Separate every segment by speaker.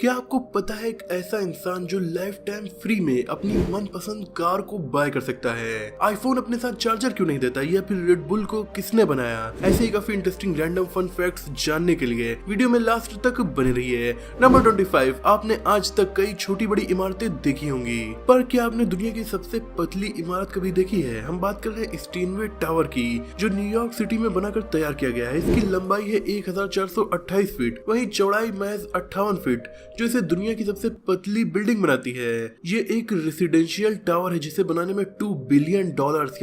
Speaker 1: क्या आपको पता है एक ऐसा इंसान जो लाइफ टाइम फ्री में अपनी मनपसंद कार को बाय कर सकता है? आईफोन अपने साथ चार्जर क्यों नहीं देता, या फिर रेड बुल को किसने बनाया? ऐसे ही काफी इंटरेस्टिंग रैंडम फन फैक्ट्स जानने के लिए वीडियो में लास्ट तक बने रहिए। नंबर 25, आपने आज तक कई छोटी बड़ी इमारतें देखी होंगी, पर क्या आपने दुनिया की सबसे पतली इमारत कभी देखी है? हम बात कर रहे हैं स्टेनवे टावर की, जो न्यूयॉर्क सिटी में बनाकर तैयार किया गया है। इसकी लंबाई है 1428 फीट, वहीं चौड़ाई महज 58 फीट, जो इसे दुनिया की सबसे पतली बिल्डिंग बनाती है। ये एक रेसिडेंशियल टावर है जिसे बनाने में $2 बिलियन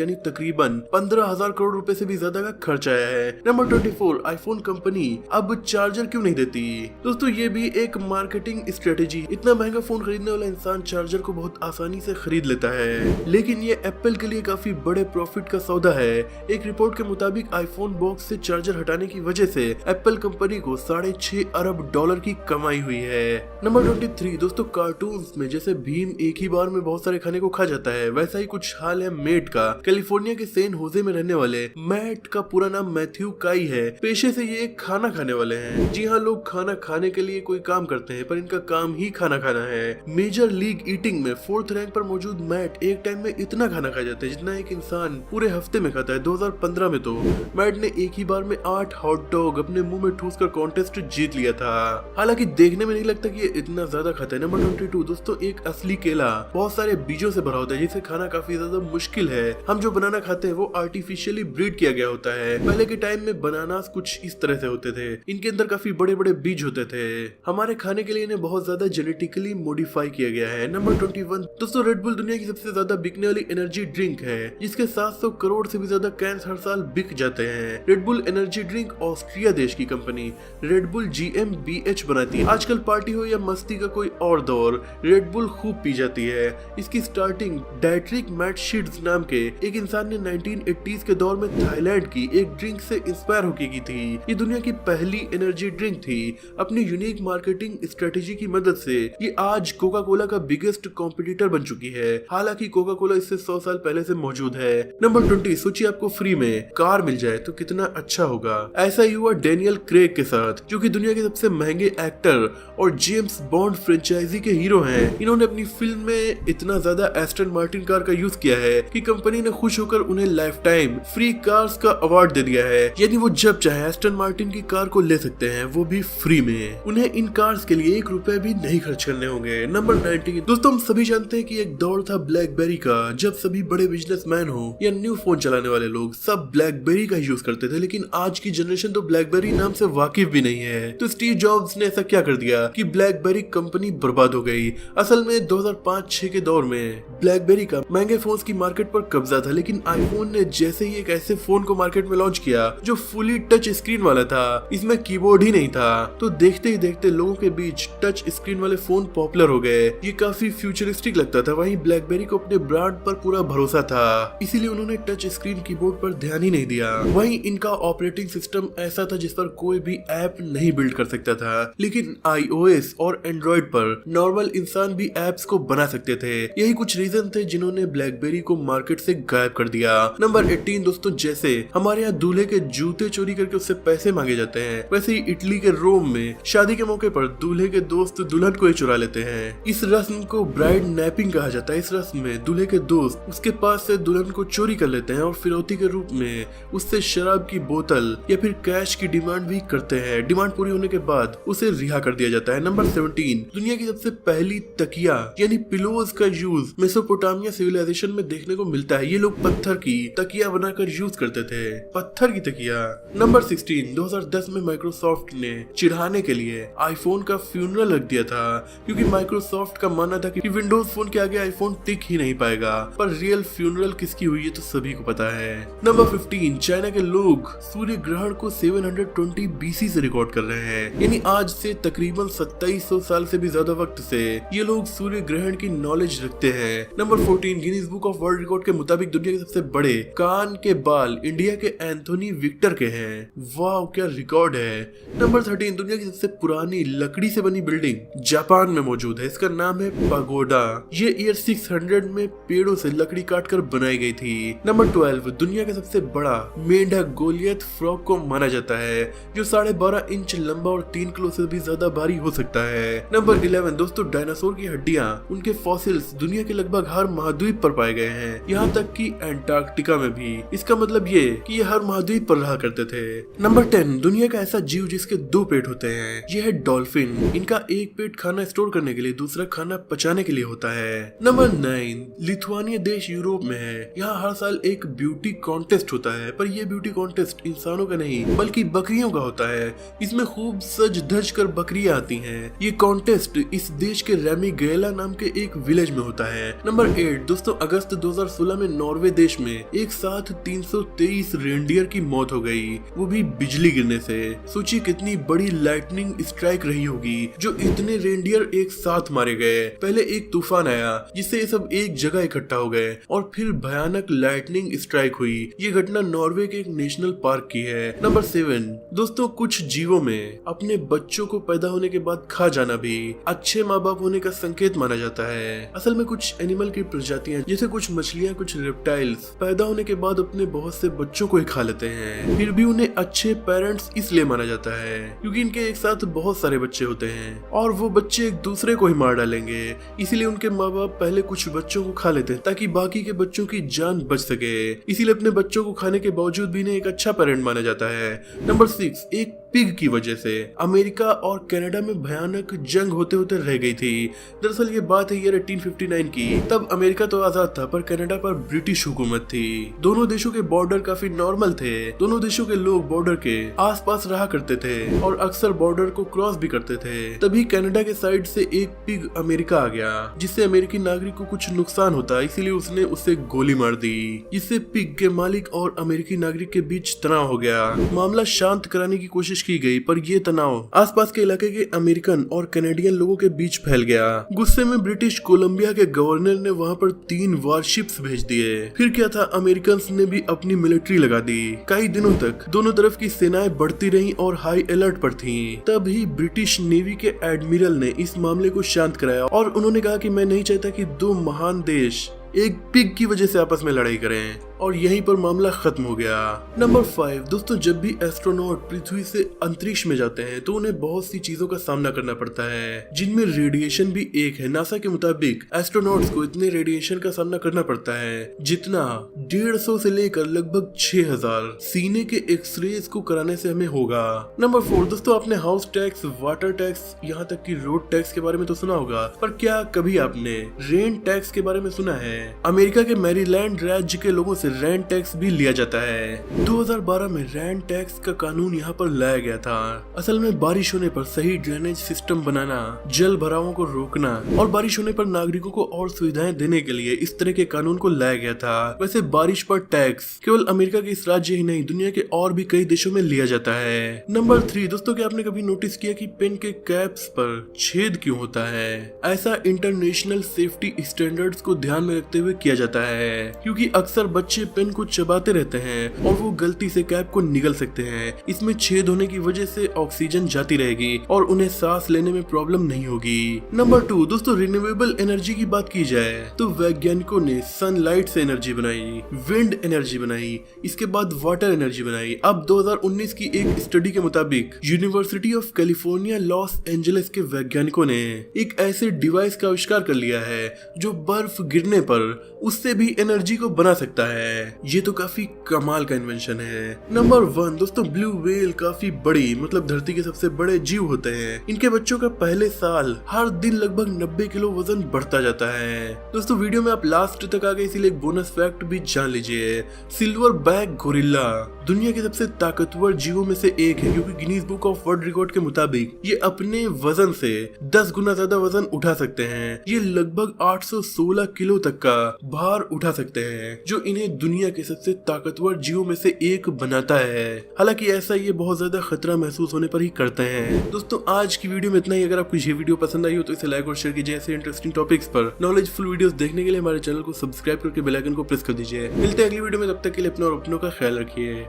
Speaker 1: यानी तकरीबन 15,000 करोड़ रुपए से भी ज्यादा का खर्च आया है। नंबर 24, आईफोन कंपनी अब चार्जर क्यों नहीं देती? दोस्तों, ये भी एक मार्केटिंग स्ट्रेटेजी। इतना महंगा फोन खरीदने वाला इंसान चार्जर को बहुत आसानी से खरीद लेता है, लेकिन ये एप्पल के लिए काफी बड़े प्रॉफिट का सौदा है। एक रिपोर्ट के मुताबिक आईफोन बॉक्स से चार्जर हटाने की वजह से एप्पल कंपनी को $6.5 अरब की कमाई हुई है। नंबर 23, दोस्तों, कार्टून्स में जैसे भीम एक ही बार में बहुत सारे खाने को खा जाता है, वैसा ही कुछ हाल है मैट का। कैलिफोर्निया के सैन होजे में रहने वाले मैट का पूरा नाम मैथ्यू काई है। पेशे से ये खाना खाने वाले हैं। जी हाँ, लोग खाना खाने के लिए कोई काम करते हैं, पर इनका काम ही खाना खाना है। मेजर लीग ईटिंग में 4th रैंक पर मौजूद मैट एक टाइम में इतना खाना खा जाते हैं जितना एक इंसान पूरे हफ्ते में खाता है। 2015 में तो मैट ने एक ही बार में 8 हॉट डॉग अपने मुंह में ठूस कर कॉन्टेस्ट जीत लिया था। हालांकि देखने में नहीं लगता कि ये इतना ज्यादा खाता है। नंबर 22, दोस्तों, एक असली केला बहुत सारे बीजों से भरा होता है, जिसे खाना काफी ज्यादा मुश्किल है। हम जो बनाना खाते हैं वो आर्टिफिशियली ब्रीड किया गया होता है। पहले के टाइम में बनानास कुछ इस तरह से होते थे, इनके अंदर काफी बड़े बड़े बीज होते थे। हमारे खाने के लिए इन्हें बहुत ज्यादा जेनेटिकली मॉडिफाई किया गया है। नंबर 21, दोस्तों, रेड बुल दुनिया की सबसे ज्यादा बिकने वाली एनर्जी ड्रिंक है, जिसके 700 करोड़ से भी ज्यादा कैंस हर साल बिक जाते हैं। Red bull energy drink Austria देश की कंपनी रेड बुल GmbH बनाती है। आजकल पार्टी हो या मस्ती का कोई और दौर, रेड बुल खूब पी जाती है। इसकी स्टार्टिंग डाइट्रिक मैटशीड्स नाम के एक इंसान ने 1980s के दौर में थाईलैंड की एक ड्रिंक से इंस्पायर होकर की थी। ये दुनिया की पहली एनर्जी ड्रिंक थी। अपनी यूनिक मार्केटिंग स्ट्रेटेजी की मदद से ये आज कोका कोला का बिगेस्ट कॉम्पिटिटर बन चुकी है। हालांकि कोका कोला इससे 100 साल पहले से मौजूद है। नंबर 20, सोचिए आपको फ्री में कार मिल जाए तो कितना अच्छा होगा। ऐसा ही हुआ डेनियल क्रेग के साथ, जो कि दुनिया के सबसे महंगे एक्टर और जेम्स बॉन्ड फ्रेंचाइजी के हीरो हैं। इन्होंने अपनी फिल्म में इतना ज्यादा एस्टन मार्टिन कार का यूज किया है कि कंपनी ने खुश होकर उन्हें लाइफ टाइम फ्री कार्स का अवार्ड दे दिया है। यानी वो जब चाहे एस्टन मार्टिन की कार को ले सकते हैं, वो भी फ्री में। उन्हें इन कार्स के लिए ₹1 भी नहीं खर्च करने होंगे। नंबर 19, दोस्तों, हम सभी जानते हैं कि एक दौर था ब्लैकबेरी का, जब सभी बड़े बिजनेसमैन हो या न्यू फोन चलाने वाले लोग सब ब्लैकबेरी का यूज करते थे। लेकिन आज की जनरेशन तो ब्लैकबेरी नाम से वाकिफ भी नहीं है। तो स्टीव जॉब्स ने ऐसा क्या कर दिया कि ब्लैकबेरी कंपनी बर्बाद हो गई। असल में 2005-6 के दौर में ब्लैकबेरी का महंगे फोन्स की मार्केट पर कब्जा था, लेकिन आईफोन ने जैसे ही एक ऐसे फोन को मार्केट में लॉन्च किया जो फुली टच स्क्रीन वाला था, इसमें कीबोर्ड ही नहीं था, तो देखते ही देखते लोगों के बीच टच स्क्रीन वाले फोन पॉपुलर हो गए। ये काफी फ्यूचरिस्टिक लगता था। वहीं ब्लैकबेरी को अपने ब्रांड पर पूरा भरोसा था, इसीलिए उन्होंने टच स्क्रीन कीबोर्ड पर ध्यान ही नहीं दिया। वहीं इनका ऑपरेटिंग सिस्टम ऐसा था जिस पर कोई भी ऐप नहीं बिल्ड कर सकता था, लेकिन iOS और एंड्रॉइड पर नॉर्मल इंसान भी एप्स को बना सकते थे। यही कुछ रीजन थे जिन्होंने ब्लैकबेरी को मार्केट से गायब कर दिया। नंबर 18, दोस्तों, जैसे हमारे यहाँ दूल्हे के जूते चोरी करके उससे पैसे मांगे जाते हैं, वैसे ही इटली के रोम में शादी के मौके पर दूल्हे के दोस्त दुल्हन को ही चुरा लेते हैं। इस रस्म को ब्राइड नैपिंग कहा जाता है। इस रस्म में दूल्हे के दोस्त उसके पास से दुल्हन को चोरी कर लेते हैं और फिरौती के रूप में उससे शराब की बोतल या फिर कैश की डिमांड भी करते हैं। डिमांड पूरी होने के बाद उसे रिहा कर दिया जाता है। नंबर 17, दुनिया की सबसे पहली तकिया यानी पिलोज का यूज मेसोपोटामिया सिविलाइजेशन में देखने को मिलता है। ये लोग पत्थर की तकिया बनाकर यूज करते थे, पत्थर की तकिया। नंबर 16, 2010 में माइक्रोसॉफ्ट ने चिढ़ाने के लिए आईफोन का फ्यूनरल रख दिया था, क्योंकि माइक्रोसॉफ्ट का मानना था कि विंडोज फोन के आगे आईफोन टिक ही नहीं पाएगा। पर रियल फ्यूनरल किसकी हुई है तो सभी को पता है। नंबर 15, चाइना के लोग सूर्य ग्रहण को 720 BC से रिकॉर्ड कर रहे हैं, यानी आज से तकरीबन 2700 साल से भी ज्यादा वक्त से ये लोग सूर्य ग्रहण की नॉलेज रखते हैं। Number 14, Guinness book of world record के मुताबिक दुनिया के सबसे बड़े कान के बाल इंडिया के एंथोनी विक्टर के हैं। वाह, क्या रिकॉर्ड है। नंबर 13, दुनिया की सबसे पुरानी लकड़ी से बनी बिल्डिंग जापान में मौजूद है। इसका नाम है पगोडा। ये ईयर 600 में पेड़ों से लकड़ी काट कर बनाई गई थी। नंबर 12, दुनिया का सबसे बड़ा मेंढक गोलियत फ्रॉग को माना जाता है, जो 12.5 इंच लंबा और 3 किलो से भी ज्यादा भारी हो सकता सकता है। नंबर 11 दोस्तों, डायनासोर की हड्डियां, उनके फॉसिल्स दुनिया के लगभग हर महाद्वीप पर पाए गए हैं, यहाँ तक कि एंटार्क्टिका में भी। इसका मतलब ये कि ये हर महाद्वीप पर रहा करते थे। नंबर 10 दुनिया का ऐसा जीव जिसके 2 पेट होते हैं, ये है डॉल्फिन। इनका एक पेट खाना स्टोर करने के लिए, दूसरा खाना पचाने के लिए होता है। नंबर 9 लिथुआनिया देश यूरोप में है। यहाँ हर साल एक ब्यूटी कॉन्टेस्ट होता है, पर यह ब्यूटी कॉन्टेस्ट इंसानों का नहीं बल्कि बकरियों का होता है। इसमें खूब सज धज कर बकरियां आती हैं। ये कॉन्टेस्ट इस देश के रेमी गैला नाम के एक विलेज में होता है। नंबर 8 दोस्तों, अगस्त 2016 में नॉर्वे देश में एक साथ 323 रेंडियर की मौत हो गई, वो भी बिजली गिरने से। सोचिए कितनी बड़ी लाइटनिंग स्ट्राइक रही होगी जो इतने रेंडियर एक साथ मारे गए। पहले एक तूफान आया जिससे ये सब एक जगह इकट्ठा हो गए और फिर भयानक लाइटनिंग स्ट्राइक हुई। ये घटना नॉर्वे के एक नेशनल पार्क की है। नंबर 7 दोस्तों, कुछ जीवों में अपने बच्चों को पैदा होने के बाद खा जाना भी अच्छे माँ बाप होने का संकेत माना जाता है। असल में कुछ एनिमल की प्रजातियां जैसे कुछ मछलियां, कुछ रेप्टाइल्स पैदा होने के बाद अपने बहुत से बच्चों को ही खा लेते हैं, फिर भी उन्हें अच्छे पेरेंट्स इसलिए माना जाता है क्योंकि इनके एक साथ बहुत सारे बच्चे होते हैं और वो बच्चे एक दूसरे को ही मार डालेंगे। इसीलिए उनके माँ बाप पहले कुछ बच्चों को खा लेते हैं ताकि बाकी के बच्चों की जान बच सके। इसीलिए अपने बच्चों को खाने के बावजूद भी इन्हें एक अच्छा पेरेंट माना जाता है। नंबर 6 एक पिग की वजह से अमेरिका और कनाडा में भयानक जंग होते होते रह गई थी। दरअसल ये बात है ईयर 1859 की। तब अमेरिका तो आजाद था पर कनाडा पर ब्रिटिश हुकूमत थी। दोनों देशों के बॉर्डर काफी नॉर्मल थे। दोनों देशों के लोग बॉर्डर के आसपास रहा करते थे और अक्सर बॉर्डर को क्रॉस भी करते थे। तभी कनाडा के साइड से एक पिग अमेरिका आ गया जिससे अमेरिकी नागरिक को कुछ नुकसान होता, इसीलिए उसने उसे गोली मार दी, जिससे पिग के मालिक और अमेरिकी नागरिक के बीच तनाव हो गया। मामला शांत कराने की कोशिश की गई पर ये तनाव आसपास के इलाके के अमेरिकन और कनेडियन लोगों के बीच फैल गया। गुस्से में ब्रिटिश कोलंबिया के गवर्नर ने वहां पर 3 वारशिप्स भेज दिए। फिर क्या था, अमेरिकन ने भी अपनी मिलिट्री लगा दी। कई दिनों तक दोनों तरफ की सेनाएं बढ़ती रहीं और हाई अलर्ट पर थीं। तभी ब्रिटिश नेवी के एडमिरल ने इस मामले को शांत कराया और उन्होंने कहा कि मैं नहीं चाहता कि 2 महान देश एक पिग की वजह से आपस में लड़ाई करें, और यहीं पर मामला खत्म हो गया। नंबर 5 दोस्तों, जब भी एस्ट्रोनॉट पृथ्वी से अंतरिक्ष में जाते हैं तो उन्हें बहुत सी चीजों का सामना करना पड़ता है, जिनमें रेडिएशन भी एक है। नासा के मुताबिक एस्ट्रोनॉट्स को इतने रेडिएशन का सामना करना पड़ता है जितना 150 से लेकर लगभग 6000 सीने के एक्सरेज को कराने से हमें होगा। नंबर 4 दोस्तों, आपने हाउस टैक्स, वाटर टैक्स, यहाँ तक कि रोड टैक्स के बारे में तो सुना होगा, पर क्या कभी आपने रेन टैक्स के बारे में सुना है? अमेरिका के मैरीलैंड राज्य के लोगों से रेंट टैक्स भी लिया जाता है। 2012 में रेंट टैक्स का कानून यहाँ पर लाया गया था। असल में बारिश होने पर सही ड्रेनेज सिस्टम बनाना, जल भरावों को रोकना और बारिश होने पर नागरिकों को और सुविधाएं देने के लिए इस तरह के कानून को लाया गया था। वैसे बारिश पर टैक्स केवल अमेरिका के इस राज्य ही नहीं, दुनिया के और भी कई देशों में लिया जाता है। नंबर 3 दोस्तों, क्या आपने कभी नोटिस किया कि पेन के कैप्स पर छेद क्यों होता है? ऐसा इंटरनेशनल सेफ्टी स्टैंडर्ड्स को ध्यान में रखते हुए किया जाता है, क्योंकि अक्सर बच्चे पेन को चबाते रहते हैं और वो गलती से कैप को निगल सकते हैं। इसमें छेद होने की वजह से ऑक्सीजन जाती रहेगी और उन्हें सांस लेने में प्रॉब्लम नहीं होगी। नंबर 2 दोस्तों, रिन्यूएबल एनर्जी की बात की जाए तो वैज्ञानिकों ने सनलाइट से एनर्जी बनाई, विंड एनर्जी बनाई, इसके बाद वाटर एनर्जी बनाई। अब 2019 की एक स्टडी के मुताबिक university of California Los Angeles के वैज्ञानिकों ने एक ऐसे डिवाइस का आविष्कार कर लिया है जो बर्फ गिरने पर उससे भी एनर्जी को बना सकता है। ये तो काफी कमाल का इन्वेंशन है। नंबर 1 दोस्तों, ब्लू व्हेल काफी बड़ी, मतलब धरती के सबसे बड़े जीव होते हैं। इनके बच्चों का पहले साल हर दिन लगभग 90 किलो वजन बढ़ता जाता है। दोस्तों वीडियो में आप लास्ट तक आ गए, इसीलिए एक बोनस फैक्ट भी जान लीजिए। सिल्वर बैक गोरिल्ला दुनिया के सबसे ताकतवर जीवों में से एक है, क्योंकि Guinness book of world record के मुताबिक ये अपने वजन से 10 गुना ज्यादा वजन उठा सकते हैं। ये लगभग 816 किलो तक का भार उठा सकते हैं, जो इन्हें दुनिया के सबसे ताकतवर जीवों में से एक बनाता है। हालांकि ऐसा ये बहुत ज्यादा खतरा महसूस होने पर ही करते हैं। दोस्तों आज की वीडियो में इतना ही। अगर आपको ये वीडियो पसंद आई हो तो इसे लाइक और शेयर कीजिए। ऐसे इंटरेस्टिंग टॉपिक्स पर नॉलेजफुल वीडियोस देखने के लिए हमारे चैनल को सब्सक्राइब करके बेल आइकन को प्रेस कर दीजिए। मिलते हैं अगली वीडियो में, तब तक के लिए अपना और अपनों का ख्याल रखिए।